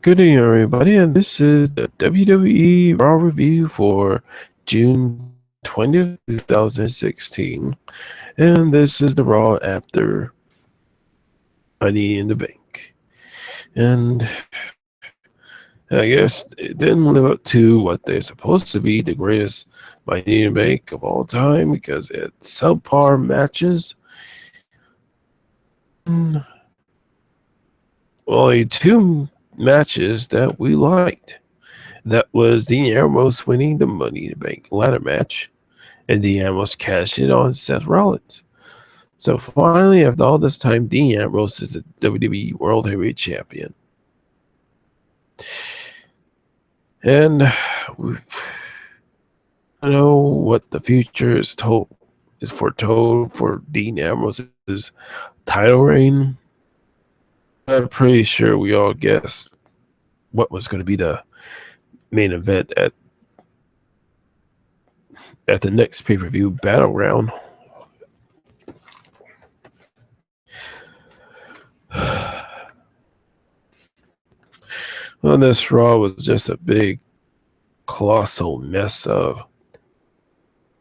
Good evening, everybody, and this is the WWE Raw review for June 20th, 2016. And this is the Raw after Money in the Bank. And I guess it didn't live up to what they're supposed to be, the greatest Money in the Bank of all time, because it's subpar matches. Only two matches that we liked. That was Dean Ambrose winning the Money in the Bank ladder match, and Dean Ambrose cashed it on Seth Rollins. So finally, after all this time, Dean Ambrose is a WWE World Heavyweight Champion. And we know what the future is foretold for Dean Ambrose's title reign. I'm pretty sure we all guessed what was going to be the main event at the next pay-per-view, Battleground. Well, this Raw was just a big, colossal mess of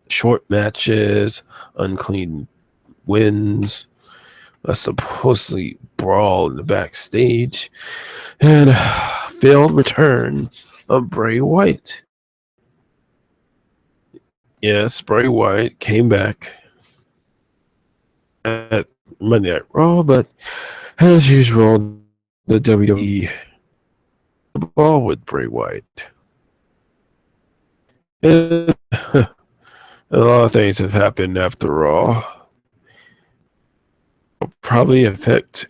short matches, unclean wins, a supposedly brawl in the backstage, and a failed return of Bray Wyatt. Yes, Bray Wyatt came back at Monday Night Raw, but as usual, the WWE ball with Bray Wyatt. And a lot of things have happened after Raw. Will probably affect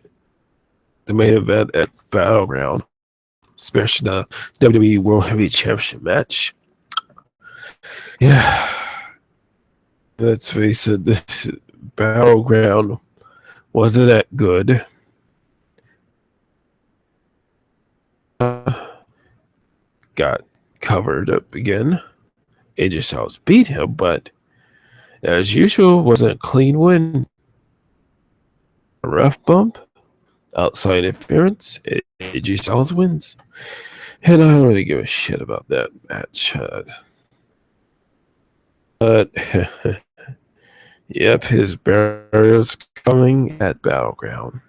the main event at Battleground, especially the WWE World Heavyweight Championship match. Yeah, let's face it, this Battleground wasn't that good. Got covered up again. AJ Styles beat him, but as usual, wasn't a clean win. A rough bump, outside interference, AJ Styles wins. And I don't really give a shit about that match. But, yep, his burial's coming at Battleground.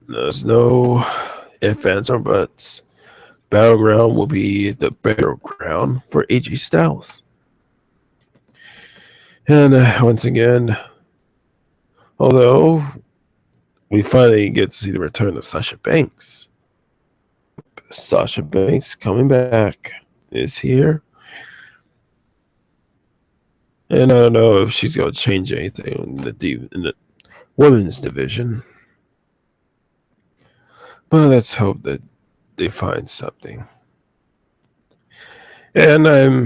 There's no ifs, ands, or buts. Battleground will be the battleground for AJ Styles. And once again, although we finally get to see the return of Sasha Banks. Sasha Banks coming back is here. And I don't know if she's going to change anything in the women's division. But let's hope that they find something. And I'm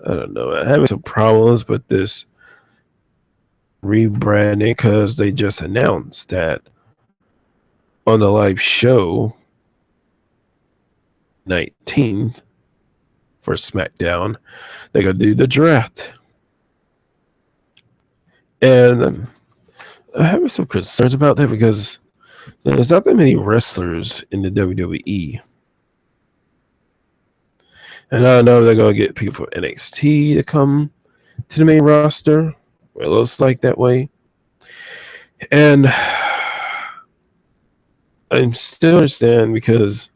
having some problems with this rebranding because they just announced that on the live show 19th for SmackDown, they're going to do the draft. And I'm having some concerns about that because there's not that many wrestlers in the WWE. And I don't know if they're going to get people from NXT to come to the main roster. It looks like that way. And I still understand because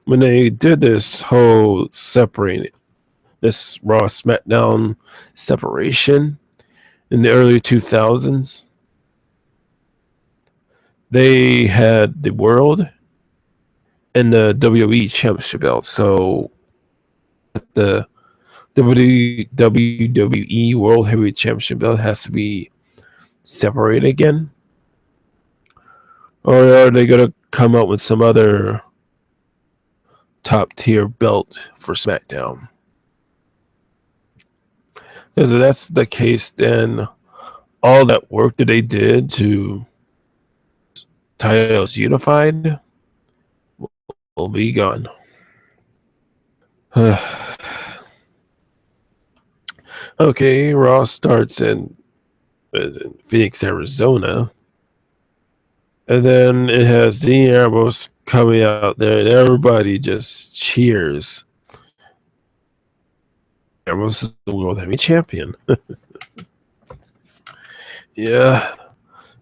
when they did this whole this Raw SmackDown separation in the early 2000s, they had the World and the WWE Championship belt. So the WWE World Heavyweight Championship belt has to be separated again. Or are they going to come up with some other top tier belt for SmackDown? Because if that's the case, then all that work that they did to titles unified will be gone. Okay, Raw starts in Phoenix, Arizona. And then it has Dean Ambrose coming out there, and everybody just cheers. Ambrose is the World Heavy Champion. Yeah.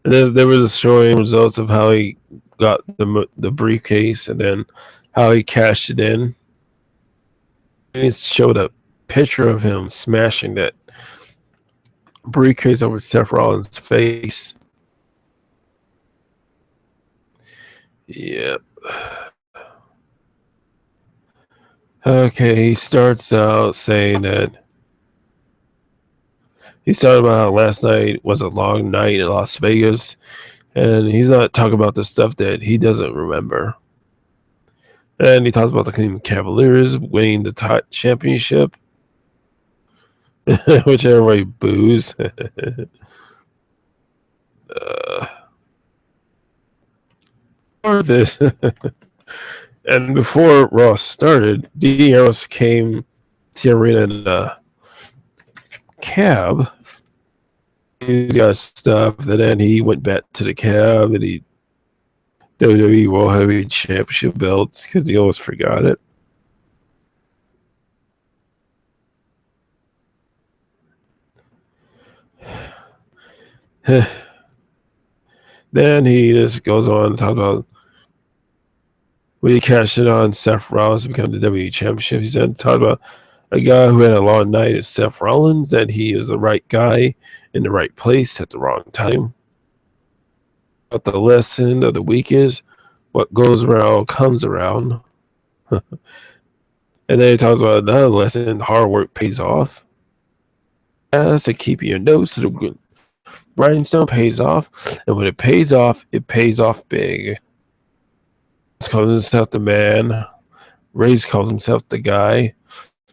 And there was showing results of how he got the briefcase and then how he cashed it in. And it showed a picture of him smashing that briefcase over Seth Rollins' face. Yep. Okay, he starts out saying that he started about how last night was a long night in Las Vegas, and he's not talking about the stuff that he doesn't remember. And he talks about the Cleveland Cavaliers winning the championship, which everybody boos. Or this. And before Ross started, Dean Ambrose came to the arena in a cab. He's got stuff, and then he went back to the cab and he WWE World Heavy Championship belts because he always forgot it. Then he just goes on to talk about when he cashed it on Seth Rollins to become the WWE Championship. He said, talk about a guy who had a long night is Seth Rollins, that he is the right guy in the right place at the wrong time. But the lesson of the week is what goes around comes around. And then he talks about another lesson: hard work pays off. As to keep your nose to the grindstone pays off, and when it pays off big. He calls himself the man. Ray's calls himself the guy.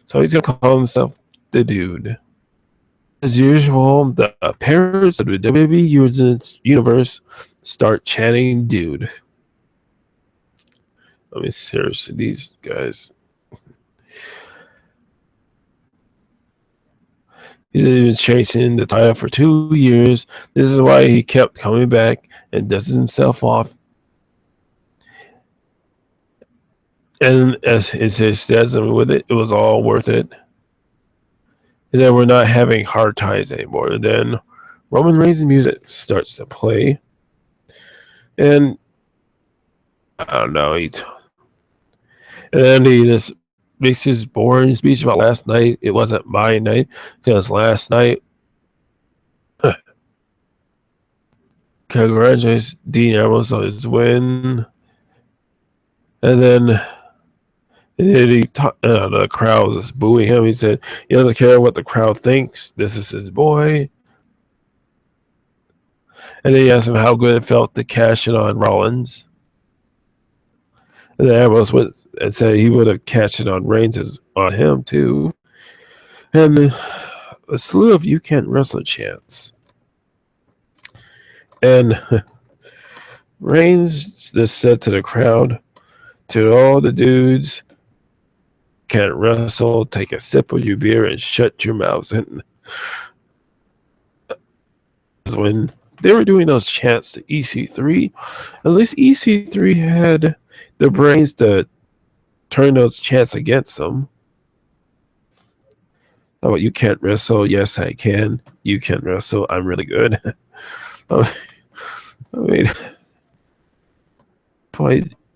So he's gonna call himself the dude. As usual, the parents of the WWE universe start chanting dude. I mean, seriously, these guys. He's been chasing the title for 2 years. This is why he kept coming back and dusts himself off. And as it says with it, it was all worth it. And then we're not having hard times anymore. And then Roman Reigns' music starts to play. And I don't know. And then he just makes his boring speech about last night. It wasn't my night because last night. Congratulates Dean Ambrose on his win. And then the crowd was just booing him. He said, he doesn't care what the crowd thinks. This is his boy. And then he asked him how good it felt to cash in on Rollins. And then Ambrose went and said he would have cashed it on Reigns on him too. And a slew of "you can't wrestle" chants. And Reigns just said to the crowd, to all the dudes, can't wrestle, take a sip of your beer and shut your mouths. And when they were doing those chants to EC3, at least EC3 had the brains to turn those chants against them. Oh, you can't wrestle? Yes, I can. You can wrestle? I'm really good. I mean,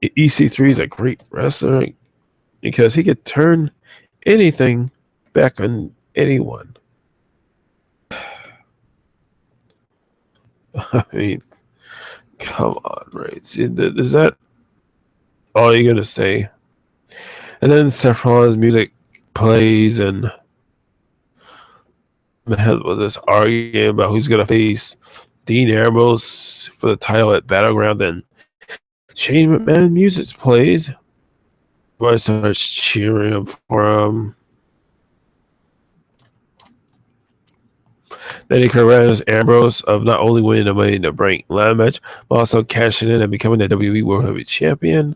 EC3 is a great wrestler because he could turn anything back on anyone. I mean, come on, right? Is that all you're gonna say? And then Seth Rollins' music plays, and with this arguing about who's gonna face Dean Ambrose for the title at Battleground. Then Shane McMahon music plays. Everybody starts cheering him for him. Then he congratulates Ambrose of not only winning the Money in the Bank ladder match, but also cashing in and becoming the WWE World Heavyweight Champion.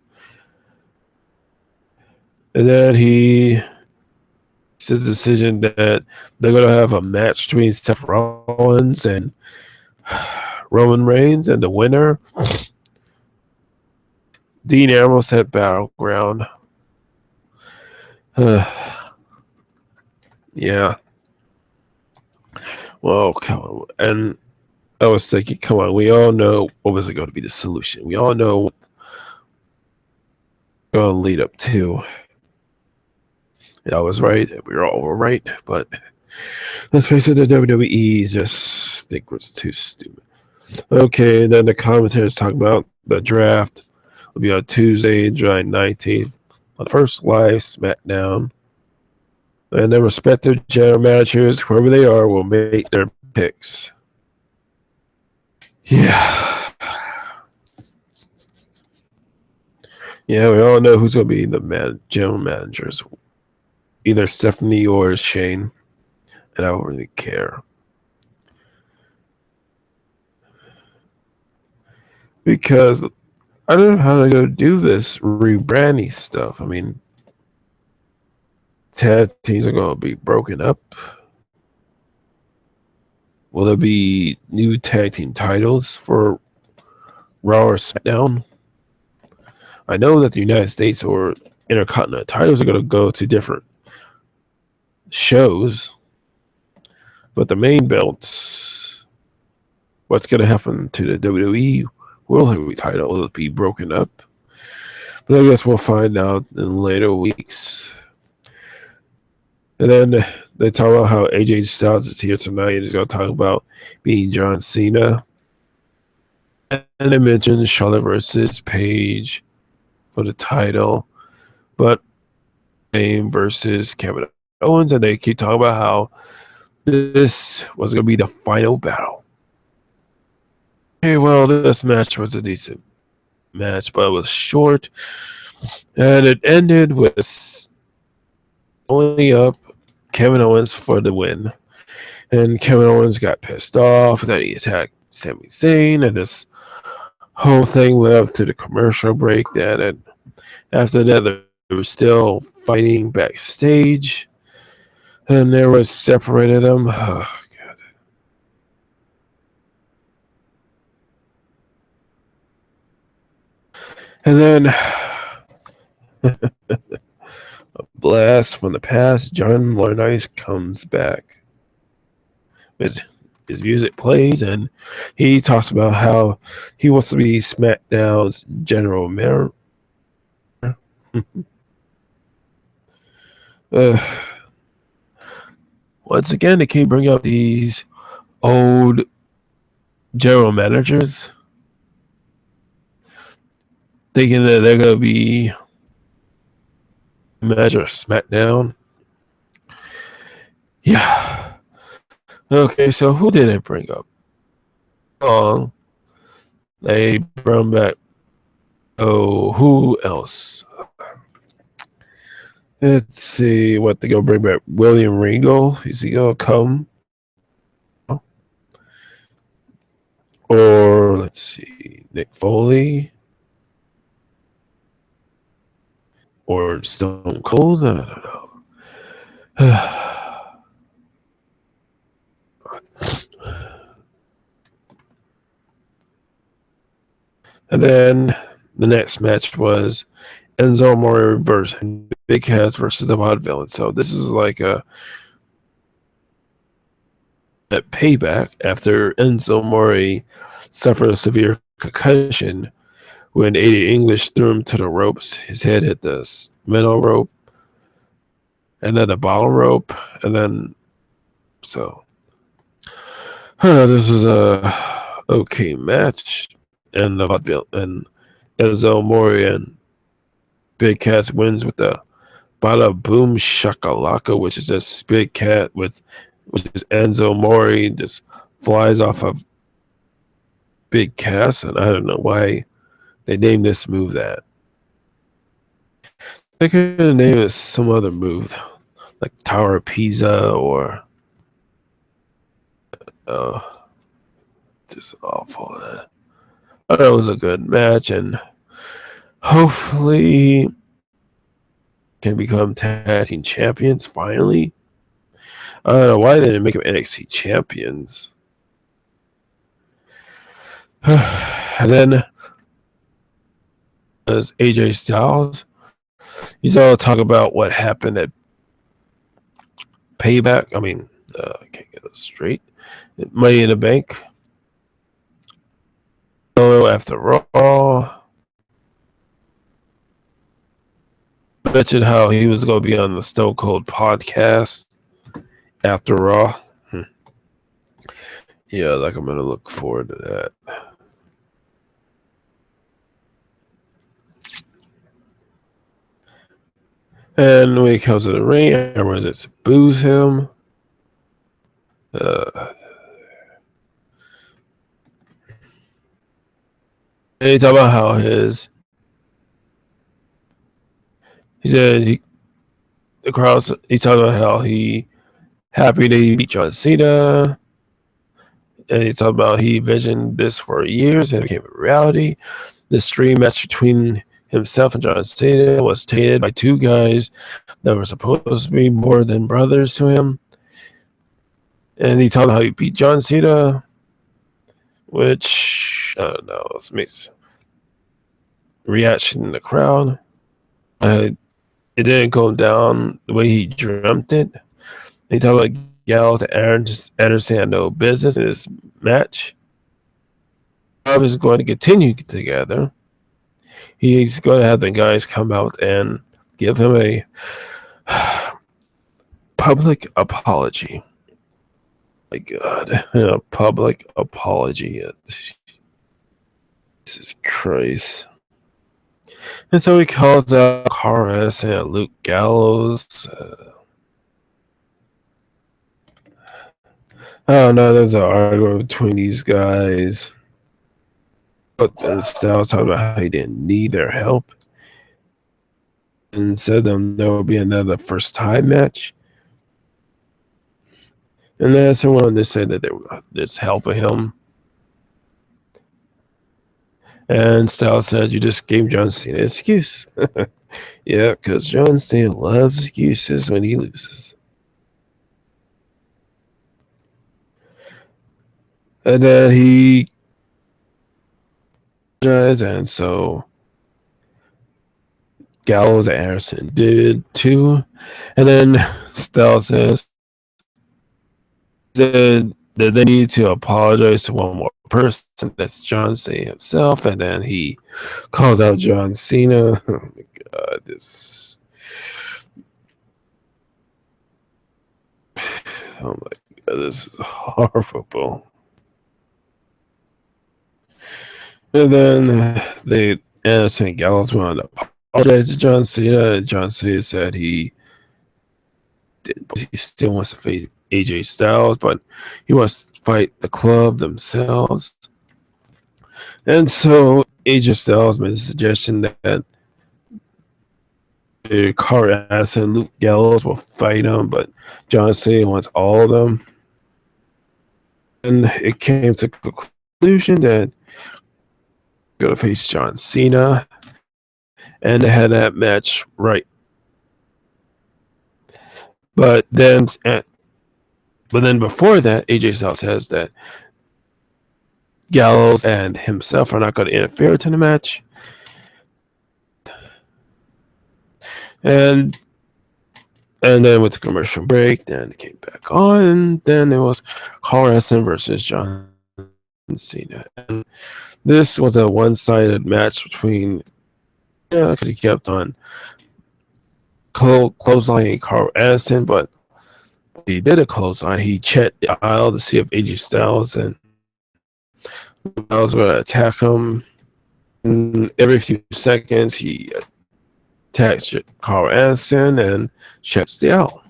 And then he says the decision that they're going to have a match between Seth Rollins and Roman Reigns, and the winner Dean Ambrose at Battleground. Yeah. Well, come on. And I was thinking, come on, we all know what was going to be the solution. We all know what's going to lead up to. And I was right. We were all right. But let's face it, the WWE just think was too stupid. Okay, and then the commentators talk about the draft will be on Tuesday, July 19th, on the first live SmackDown. And their respective general managers, whoever they are, will make their picks. Yeah. Yeah, we all know who's going to be the general managers. Either Stephanie or Shane. And I don't really care. Because I don't know how they're going to do this rebranding stuff. I mean, tag teams are going to be broken up. Will there be new tag team titles for Raw or SmackDown? I know that the United States or Intercontinental titles are going to go to different shows, but the main belts, what's going to happen to the WWE World Heavyweight title? Will it be broken up? But I guess we'll find out in later weeks. And then they talk about how AJ Styles is here tonight and he's going to talk about beating John Cena. And they mentioned Charlotte versus Paige for the title, but Zayn versus Kevin Owens, and they keep talking about how this was going to be the final battle. Okay, well, this match was a decent match, but it was short, and it ended with only up Kevin Owens for the win. And Kevin Owens got pissed off, and then he attacked Sami Zayn, and this whole thing led up to the commercial break. And after that, they were still fighting backstage, and there was separated them. Oh, God. And then a blast from the past. John Laurinaitis comes back. His music plays, and he talks about how he wants to be SmackDown's general manager. Once again, they keep bringing up these old general managers, thinking that they're going to be manager of SmackDown. Yeah. Okay, so who did they bring up? Oh, they brought back. Oh, who else? Let's see what they gonna bring back. William Regal. Is he gonna come? Or let's see, Nick Foley. Or Stone Cold. I don't know. And then the next match was Enzo Amore versus Big Cass versus the Vaudevillains. So this is like a payback after Enzo Amore suffered a severe concussion when Eddie English threw him to the ropes. His head hit the middle rope and then the bottom rope. And then, so this was a okay match. And the Vaudeville and Enzo Amore and Big Cass wins with the Bada Boom Shakalaka, which is this Big Cat which is Enzo Amore just flies off of Big Cass, and I don't know why they named this move that. They could have named it some other move, like Tower of Pisa or just awful. I thought it was a good match, and hopefully can become tag team champions finally. I don't know why they didn't make them NXT champions. And then as AJ Styles. He's all talk about what happened at Payback. I can't get this straight. Money in the Bank. So after Raw, mentioned how he was going to be on the Stone Cold podcast after Raw. Yeah, like I'm going to look forward to that. And when he comes to the ring, everyone just boos him. And he talk about how he said the crowd. He talked about how he happy that he beat John Cena, and he talked about he envisioned this for years and it became a reality. This dream match between himself and John Cena was tainted by two guys that were supposed to be more than brothers to him. And he talked about how he beat John Cena, which I don't know, it makes reaction in the crowd. It didn't go down the way he dreamt it. He talked about Gallows and Anderson had no business in this match. Bob is going to continue together. He's going to have the guys come out and give him a public apology. My God, a public apology. Jesus Christ. And so he calls out Carlos and Luke Gallows. I don't know, there's an argument between these guys. But Styles talking about how he didn't need their help. And said there will be another first time match. And then someone to say that they were just helping him. And Styles said, you just gave John Cena an excuse. Yeah, because John Cena loves excuses when he loses. And then he apologized, and so Gallows and Anderson did too. And then Styles says that they need to apologize to one more person. That's John Cena himself. And then he calls out John Cena. Oh my God, this. Oh my God, this is horrible. And then Anderson and Gallows went to apologize to John Cena. And John Cena said he still wants to face AJ Styles, but he wants to fight the club themselves. And so AJ Styles made a suggestion that Carlos and Luke Gallows will fight him, but John Cena wants all of them. And it came to the conclusion that going to face John Cena, and they had that match right. But then before that, AJ Styles says that Gallows and himself are not going to interfere in the match. And then with the commercial break, then it came back on, and then it was Carlos versus John Cena. And this was a one-sided match between, because he kept on clotheslining Carl Anderson, but he did a clothesline. He checked the aisle to see if AJ Styles and Styles were going to attack him. And every few seconds, he attacks Carl Anderson and checks the aisle.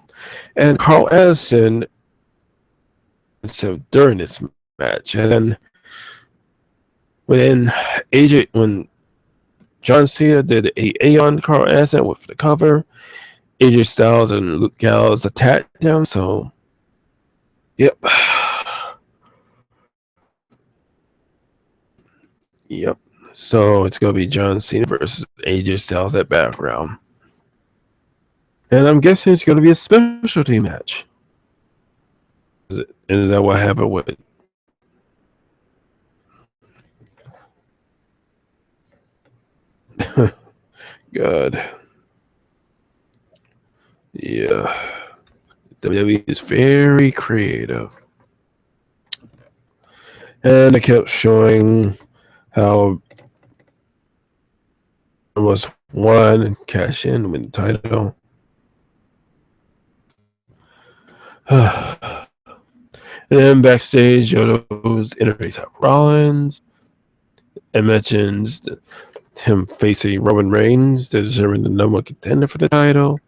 And Carl Anderson, so during this match, and then when John Cena did a on Carl Anderson with the cover, AJ Styles and Luke Gallows attacked him. So, yep. Yep. So it's going to be John Cena versus AJ Styles at Battleground. And I'm guessing it's going to be a specialty match. Is that what happened with God. Yeah. WWE is very creative. And they kept showing how it was won and cash in with the title. And then backstage, Yodo's interface at Rollins and mentions him facing Roman Reigns, deserving the number one contender for the title.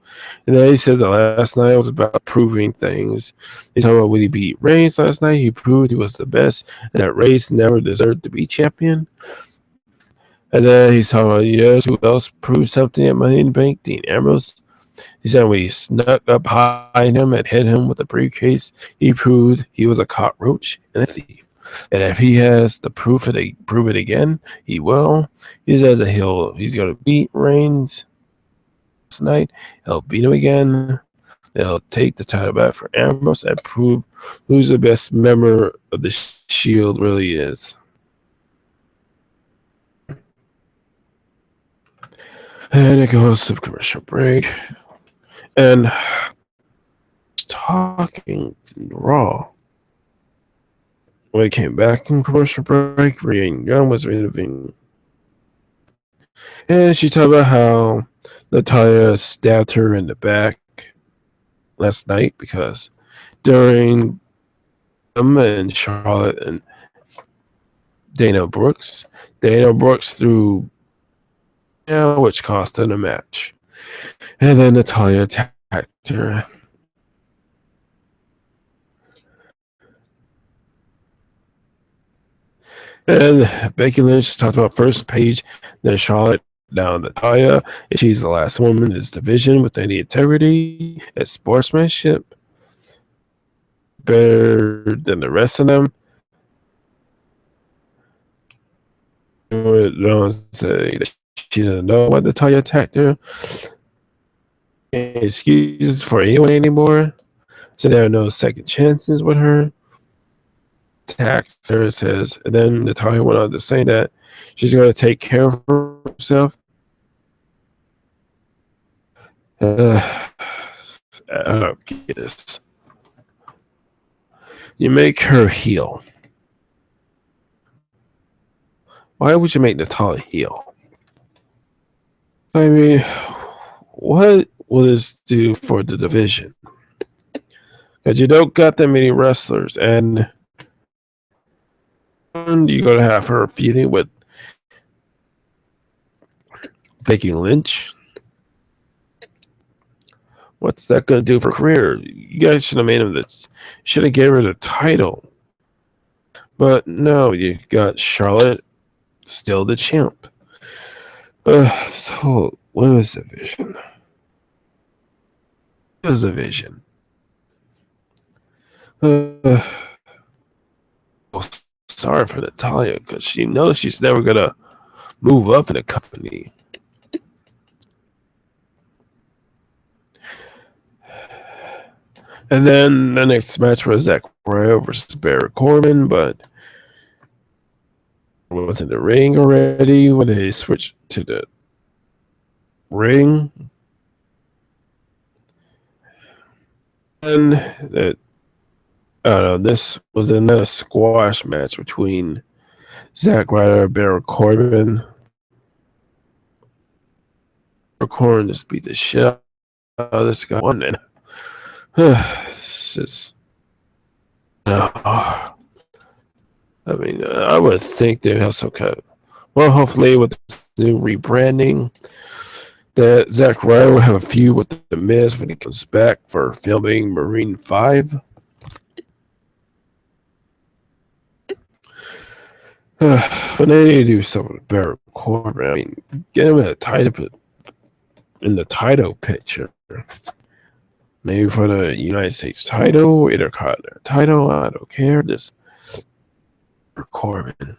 And then he said that last night was about proving things. He talked about when he beat Reigns last night, he proved he was the best, and that Reigns never deserved to be champion. And then he's talking about, yes, who else proved something at Money in the Bank? Dean Ambrose. He said when he snuck up behind him and hit him with a briefcase, he proved he was a cockroach and a thief. And if he has the proof that they prove it again, he will. He said that he's gonna beat Reigns tonight. He'll beat him again. They'll take the title back for Ambrose and prove who's the best member of the Shield really is. And it goes to commercial break. And talking to Raw. When it came back from commercial break, Rhea Young was interviewing. And she talked about how Natalya stabbed her in the back last night because during and Charlotte and Dana Brooks threw which cost her the match. And then Natalya attacked her. And Becky Lynch talked about first page, then Charlotte, now Natalya. She's the last woman in this division with any integrity and sportsmanship. Better than the rest of them. Say that she doesn't know why Natalya attacked her. Excuses for anyone anymore. So there are no second chances with her. Sarah says, and then Natalya went on to say that she's going to take care of herself. I don't get this. You make her heel. Why would you make Natalya heel? I mean, what will this do for the division? Because you don't got that many wrestlers, and you're going to have her feuding with Becky Lynch. What's that going to do for her career? You guys should have made him this. Should have gave her the title. But no, you got Charlotte still the champ. So women's division. Women's division. Sorry for Natalya because she knows she's never gonna move up in the company. And then the next match was Zack Ryder versus Baron Corbin, but was in the ring already when they switched to the ring. And I don't know, this was another squash match between Zack Ryder and Baron Corbin. Baron Corbin just beat the shit out of this guy. It's just, I mean, I would think they have some kind of, well, hopefully with this new rebranding, that Zack Ryder will have a feud with The Miz when he comes back for filming Marine 5. But they need to do something with Baron Corbin. I mean, get him in the title picture. Maybe for the United States title, Intercontinental title, I don't care. Just Corbin.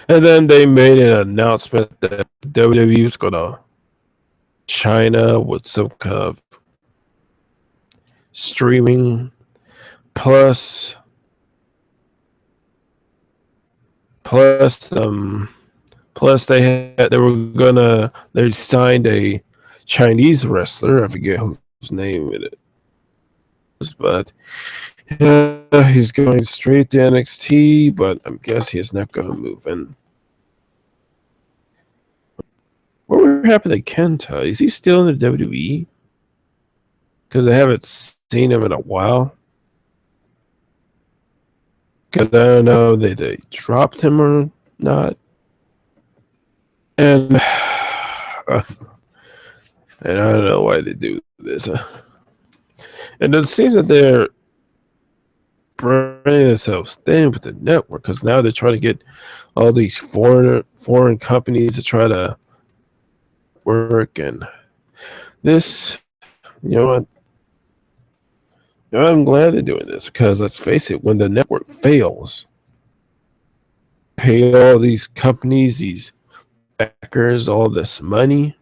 And then they made an announcement that WWE is gonna China with some kind of streaming plus Plus, they signed a Chinese wrestler. I forget whose name it is, but yeah, he's going straight to NXT. But I guess he's not going to move. And what happened to Kenta? Is he still in the WWE? Because I haven't seen him in a while. Because I don't know if they dropped him or not. And and I don't know why they do this. And it seems that they're bringing themselves thin with the network because now they're trying to get all these foreign companies to try to work. And this, you know what? I'm glad they're doing this because let's face it, when the network fails, pay all these companies, these backers, all this money.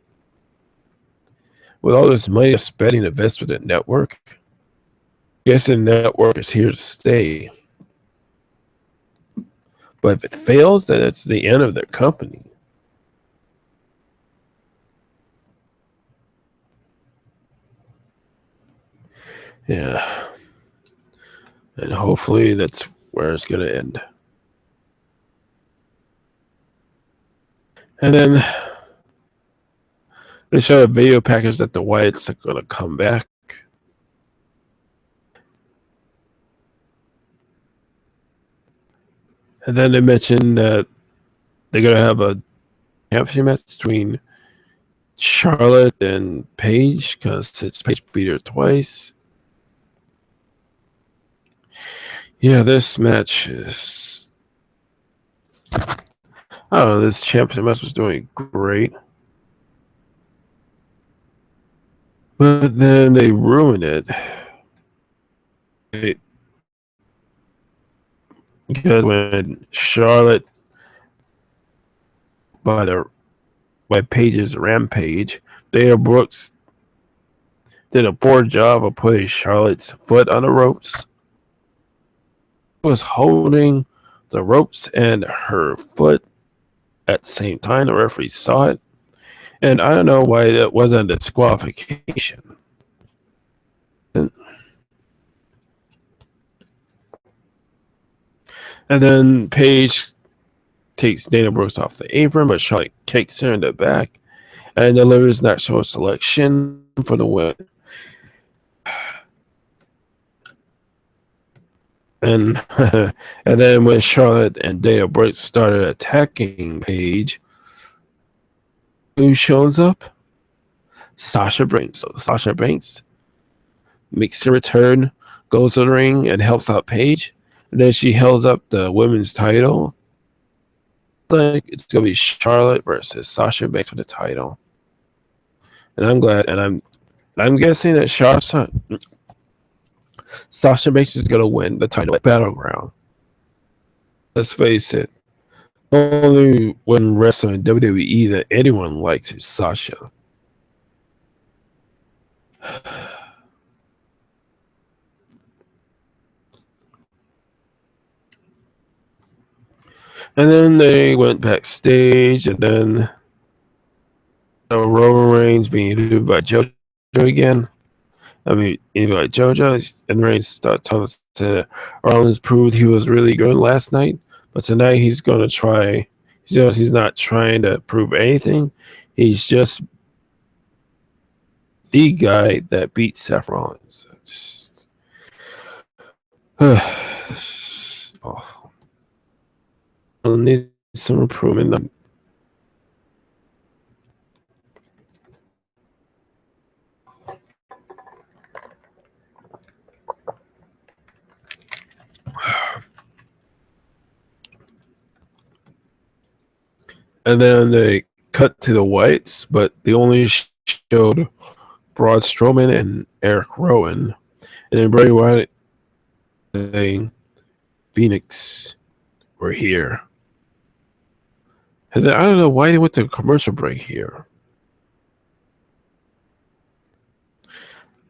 With all this money spent and invested in the network, yes, the network is here to stay. But if it fails, then it's the end of their company. Yeah. And hopefully that's where it's going to end. And then they show a video package that the Wyatts are going to come back. And then they mentioned that they're going to have a championship match between Charlotte and Paige because it's Paige beat her twice. Yeah, this match is. I don't know, this championship match was doing great. But then they ruined it. Because when Charlotte by Paige's rampage, Dana Brooks did a poor job of putting Charlotte's foot on the ropes. She was holding the ropes and her foot at the same time. The referee saw it. And I don't know why that wasn't a disqualification. And then Paige takes Dana Brooks off the apron, but Charlotte kicks her in the back and delivers natural selection for the win. And and then when Charlotte and Dana Brooks started attacking Paige, who shows up? Sasha Banks. So Sasha Banks makes a return, goes to the ring, and helps out Paige. And then she holds up the women's title. Like it's gonna be Charlotte versus Sasha Banks for the title. And I'm glad, and I'm guessing that Sasha Banks is gonna win the title at Battleground. Let's face it, only when wrestling in WWE that anyone likes is Sasha. And then they went backstage, and then Roman Reigns being interviewed by JoJo again. I mean, interviewed by JoJo, and Reigns started telling us that Rollins proved he was really good last night, but tonight he's going to try. He's not trying to prove anything. He's just the guy that beat Seth Rollins. Just awful. Needs some improvement. And then they cut to the Whites, but they only showed Braun Strowman and Eric Rowan. And then Bray Wyatt saying Phoenix were here. And then I don't know why they went to a commercial break here.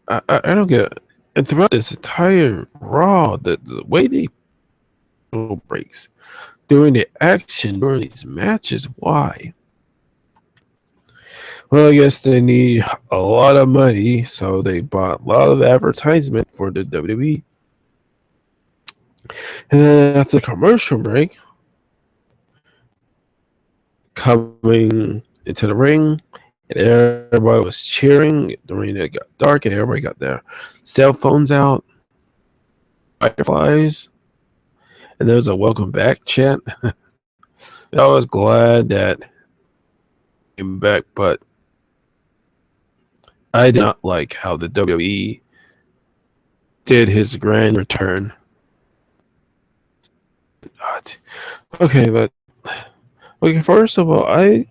I don't get it. And throughout this entire Raw, the way they breaks during the action during these matches. Why? Well, I guess they need a lot of money, so they bought a lot of advertisement for the WWE. And then after the commercial break, coming into the ring, and everybody was cheering. The ring got dark, and everybody got their cell phones out, fireflies, and there was a welcome back chant. I was glad that he came back, but I did not like how the WWE did his grand return. Okay, but okay. First of all, I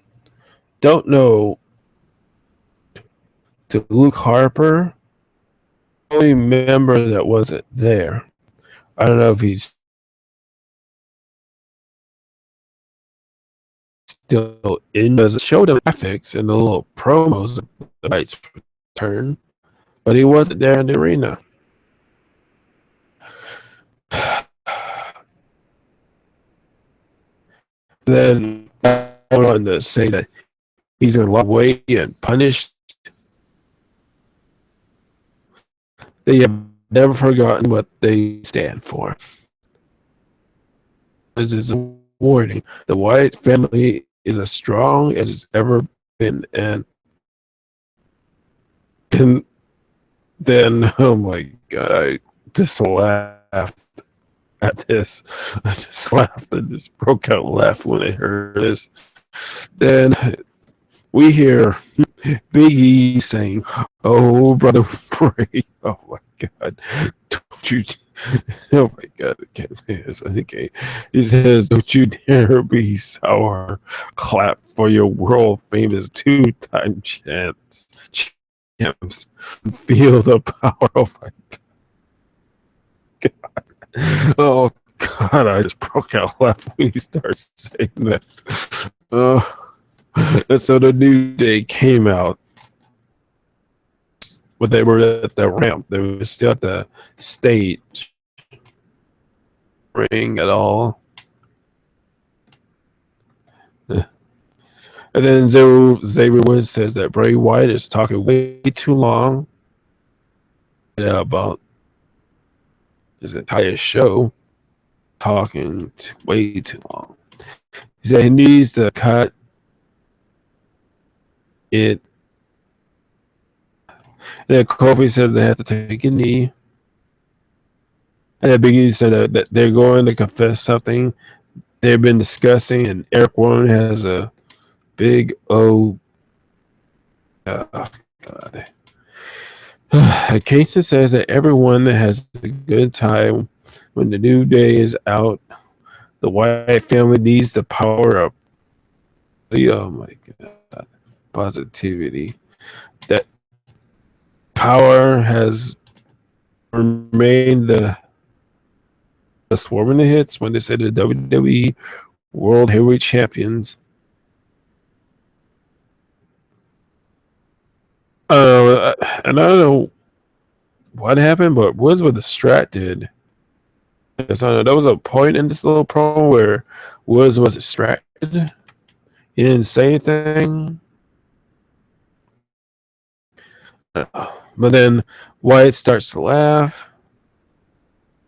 don't know to Luke Harper, only member that wasn't there. I don't know if he's still in, because it showed the graphics and the little promos of the Knight's return, but he wasn't there in the arena. Then I went on to say that he's going to walk away and punish. They have never forgotten what they stand for. This is a warning. The Wyatt family is as strong as it's ever been, and then oh my god, I just laughed at this. I just laughed and just broke out laughing when I heard this. Then we hear Big E saying, "Oh, brother, pray." Oh my god, don't you? Oh my god, I can't say this. I think he says, "Don't you dare be sour. Clap for your world famous two-time champs. Feel the power." Oh my god. Oh god, I just broke out laughing when he starts saying that. And so the New Day came out, but they were at the ramp. They were still at the stage ring at all. And then Xavier Woods says that Bray Wyatt is talking way too long about his entire show, talking way too long. He said he needs to cut it. And then Kofi said they have to take a knee. And then Big E said that they're going to confess something they've been discussing, and Eric Rowan has a big O. Oh, God. Casey says that everyone has a good time when the New Day is out. The Wyatt family needs the power of, oh my god, positivity. That power has remained the swarming the hits when they say the WWE World Heavyweight Champions. And I don't know what happened, but Woods was distracted. Yes, I know there was a point in this little promo where Woods was distracted. He didn't say anything. But then Wyatt starts to laugh.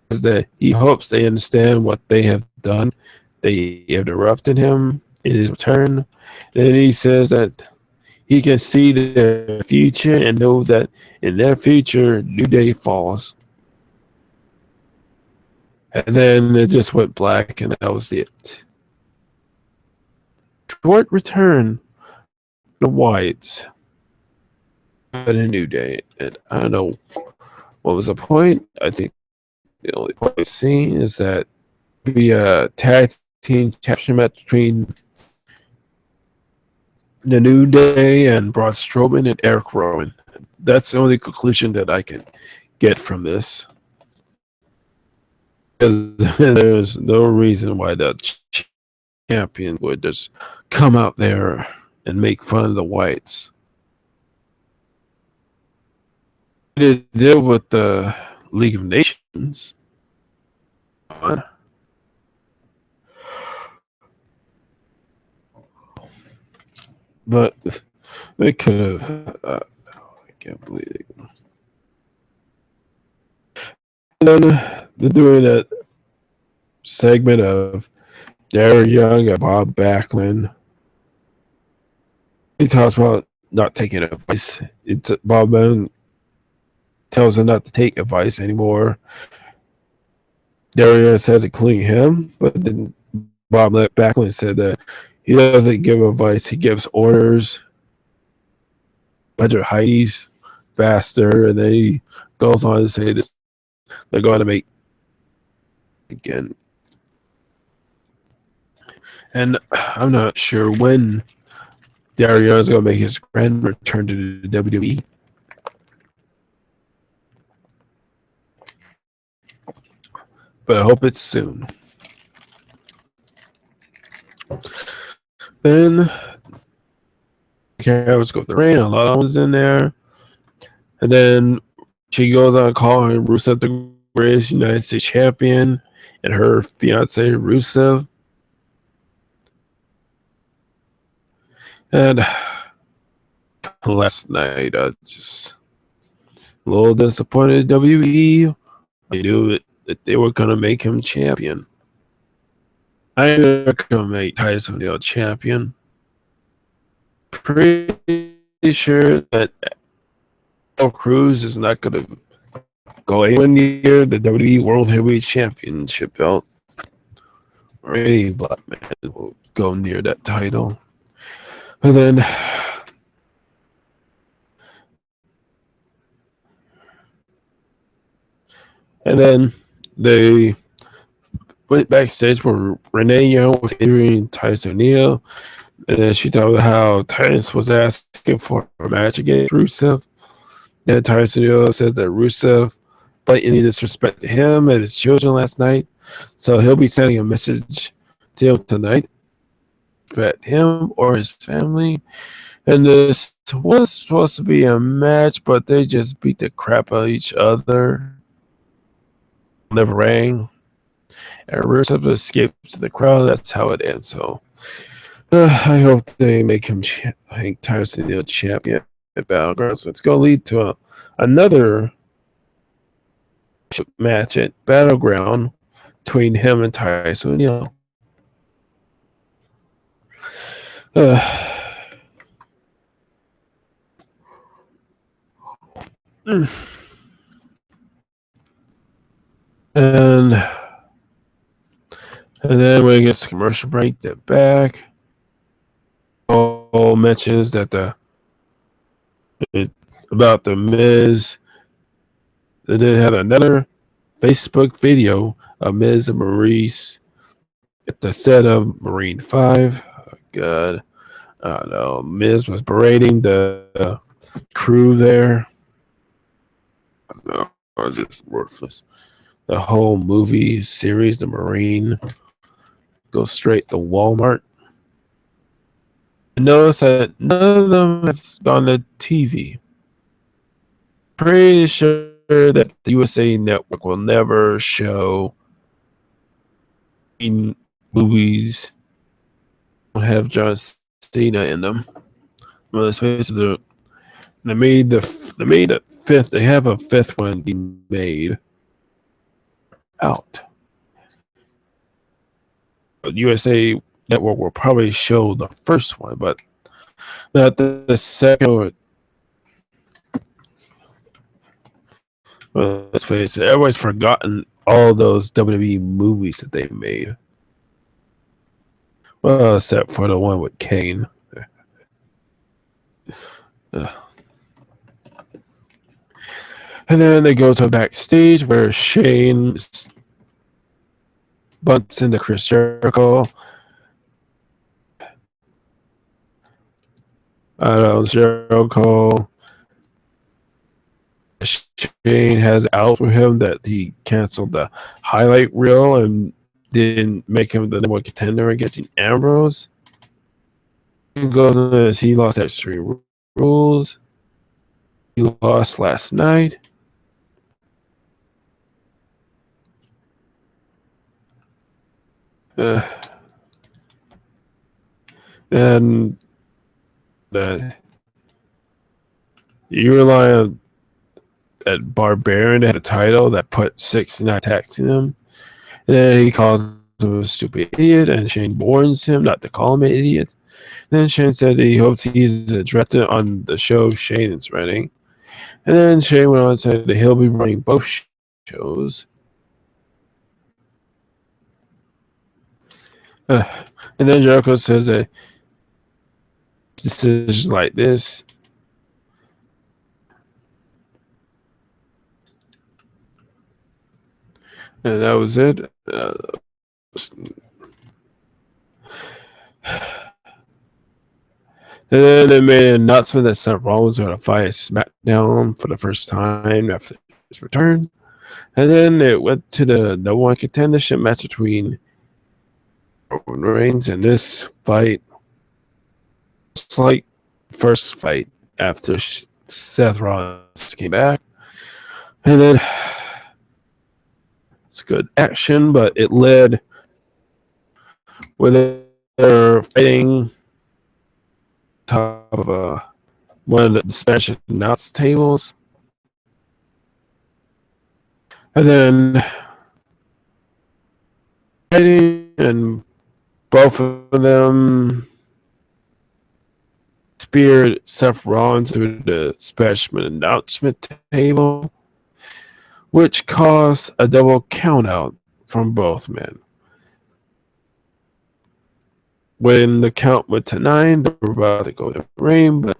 That he hopes they understand what they have done. They have interrupted him in his return. Then he says that he can see their future and know that in their future, New Day falls. And then it just went black, and that was it. Short return, the Wyatts, but a New Day. And I don't know what was the point. I think the only point I've seen is that be a tag team championship match between the New Day and Braun Strowman and Eric Rowan. That's the only conclusion that I can get from this. Because there's no reason why the champion would just come out there and make fun of the Wyatts. They deal with the League of Nations. but they could have. I can't believe it. And then they're doing a segment of Darren Young and Bob Backlund. He talks about not taking advice. Bob Backlund tells him not to take advice anymore. Darren says, including him, but then Bob Backlund said that he doesn't give advice, he gives orders. 100 Heidi's faster, and then he goes on to say this they're going to make again. And I'm not sure when Dario is going to make his grand return to the WWE, but I hope it's soon. Then Carol's go with the rain. A lot of ones in there, and then she goes on calling Rusev the greatest United States champion, and her fiance Rusev. And last night, I just a little disappointed. WWE, I knew that they were gonna make him champion. I knew they were gonna make Titus O'Neil champion. Pretty sure that Cruz is not gonna go anywhere near the WWE World Heavyweight Championship belt, or any black man will go near that title. And then they went backstage where Renee Young was interviewing Titus O'Neil, and then she talked about how Titus was asking for a match against Rusev. Then Titus O'Neil says that Rusev blatantly disrespected him and his children last night, so he'll be sending a message to him tonight about him or his family. And this was supposed to be a match, but they just beat the crap out of each other. Never rang. And Rusev escaped to the crowd. That's how it ends. So I hope they make him Hank Tyson the champion at Battleground. So it's going to lead to another match at Battleground between him and Tyson O'Neil. And then when it gets to commercial break, they're back. All mentions that about the Miz. They did have another Facebook video of Miz and Maurice at the set of Marine 5. Oh, God. I don't know. Miz was berating the crew there. No, just worthless. The whole movie series, The Marine, goes straight to Walmart. Notice that none of them has gone to TV. Pretty sure that the USA Network will never show movies that have John Cena in them. Well, let's face it, they made the fifth. They have a fifth one being made out. But USA Network will probably show the first one, but not the second. Well, let's face it, everybody's forgotten all those WWE movies that they made. Well, except for the one with Kane. And then they go to a backstage where Shane bumps into Chris Jericho. I don't know, Jericho. Shane has out with him that he canceled the highlight reel and didn't make him the number one contender against Ambrose. He goes as he lost Extreme Rules. He lost last night. And that you rely on at Barbarian to have a title that put 69 attacks in him. And then he calls him a stupid idiot, and Shane warns him not to call him an idiot. And then Shane said that he hopes he's a director on the show Shane is running. And then Shane went on and said that he'll be running both shows. Uh, and then Jericho says that decisions like this and that was it. And then they made an announcement that Seth Rollins was going to fight SmackDown for the first time after his return. And then it went to the No One Contendership match between Roman Reigns, and this fight was like first fight after Seth Rollins came back. And then it's good action, but it led with they're fighting top of one of the Spanish announce tables. And then fighting, and both of them speared Seth Rollins through the special announcement table, which caused a double countout from both men. When the count went to 9, they were about to go to the ring, but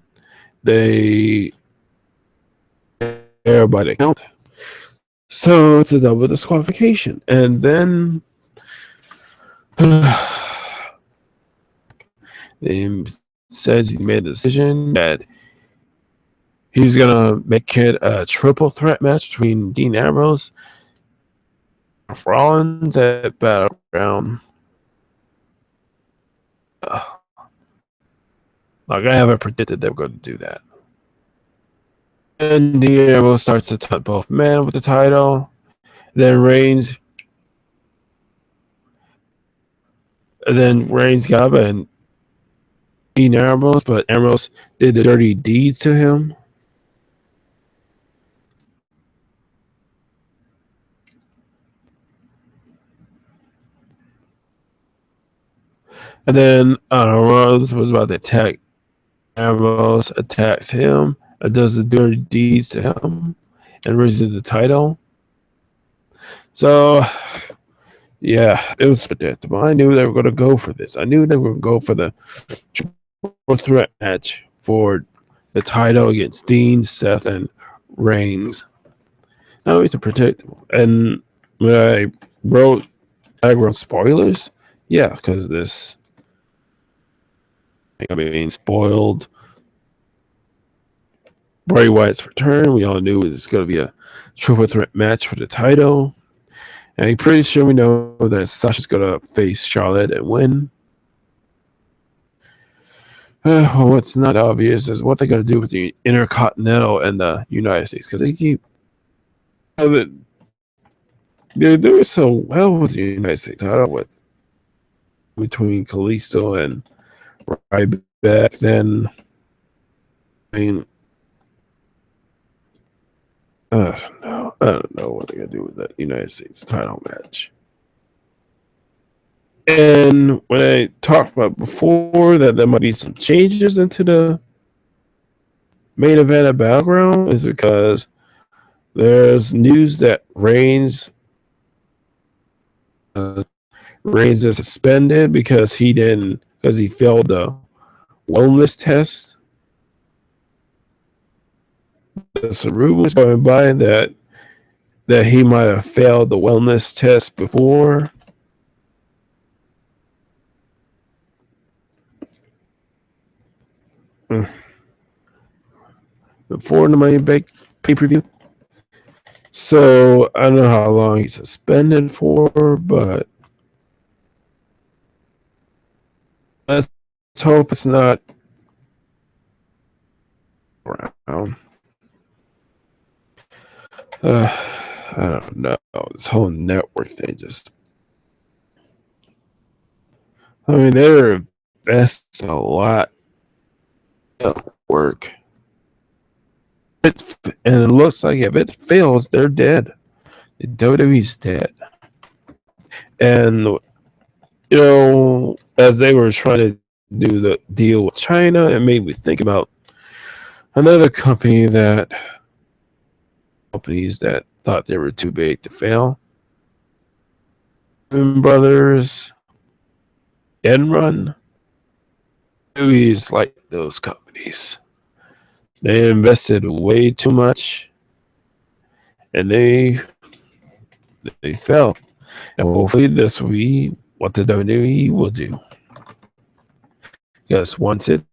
they there by the count. So it's a double disqualification. And then he says he made a decision that he's going to make it a triple threat match between Dean Ambrose and Rollins at Battleground. Like, I haven't predicted they were going to do that. And Dean Ambrose starts to taunt both men with the title. Then Reigns got up and Dean Ambrose, but Ambrose did the dirty deeds to him. And then Rollins was about to attack. Ambrose attacks him and does the dirty deeds to him and raises the title. So, yeah, it was predictable. I knew they were going to go for this. I knew they were going to go for the triple threat match for the title against Dean, Seth, and Reigns. Now it's predictable. And when I wrote spoilers, yeah, because this, I mean, spoiled Bray Wyatt's return. We all knew it was going to be a triple threat match for the title. And I'm pretty sure we know that Sasha's going to face Charlotte and win. Well, what's not obvious is what they're going to do with the Intercontinental and the United States. Because they keep... They're doing so well with the United States title between Kalisto and Ryback. Then, I mean, I don't know what they're going to do with that United States title match. And when I talked about before that there might be some changes into the main event at Battleground, is because there's news that Reigns is suspended because he failed the wellness test. There's some rumors going by that he might have failed the wellness test before. Before the Money Bank pay-per-view. So I don't know how long he's suspended for, but let's hope it's not around. I don't know. This whole network thing just... I mean, they're investing a lot work. And it looks like if it fails, they're dead. The WWE's dead. And as they were trying to do the deal with China, it made me think about another companies that thought they were too big to fail. Brothers, Enron, WWE's like those companies. They invested way too much, and they fell. And hopefully this will be what the WWE will do. Because once it